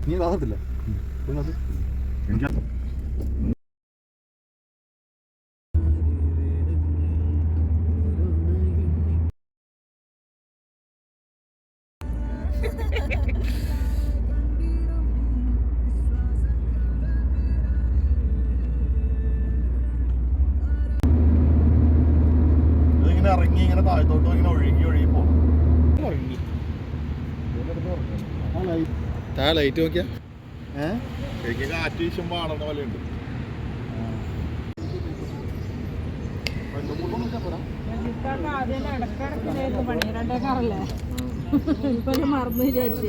നീ താത്തില്ല ഇറങ്ങി ഇങ്ങനെ താഴത്തോട്ടും ഇങ്ങനെ ഒഴുകി ഒഴുകി പോകും. ലൈറ്റ് നോക്കിയാ എനിക്ക് കാറ്റ് വീശുമ്പോ ആടുന്ന പോലെ ഉണ്ട്. മറന്നു വിചാരിച്ചു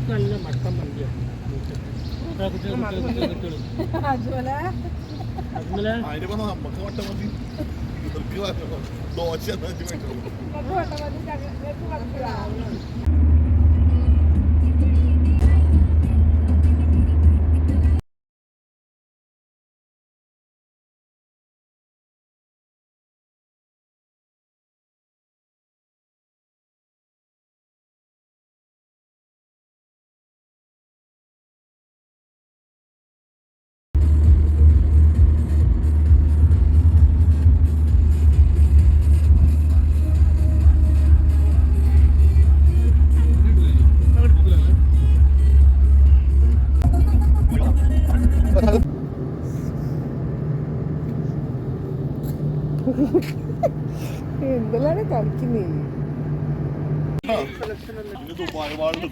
നല്ല മട്ടൻ മന്തിയാണ്. ദോശ എന്തെല്ലാം കളിക്കുന്നേ. ദുബായ് വാൾഡ്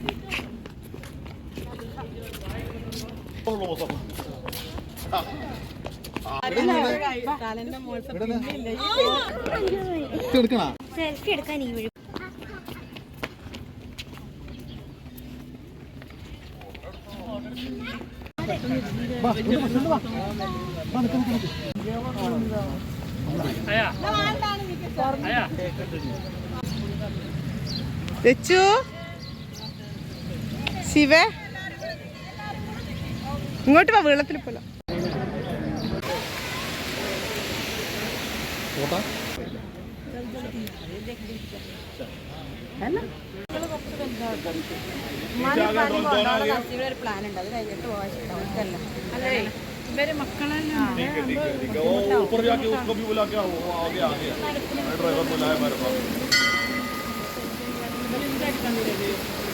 സെൽഫി എടുക്കാൻ ഈ വഴി ശിവ ഇങ്ങോട്ട് വാ, വെള്ളത്തിൽ പോലെ ഒരു പ്ലാൻ ഉണ്ട്. അത് കഴിഞ്ഞിട്ട് പോകാൻ ഇവര് മക്കളെല്ലാം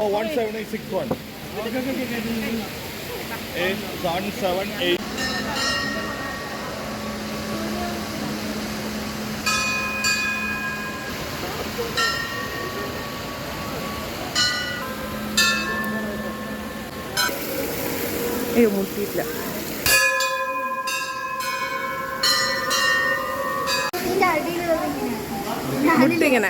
Oh, 17861. 178. അയ്യോ മുട്ടിയില്ല. മുട്ടിങ്ങനെ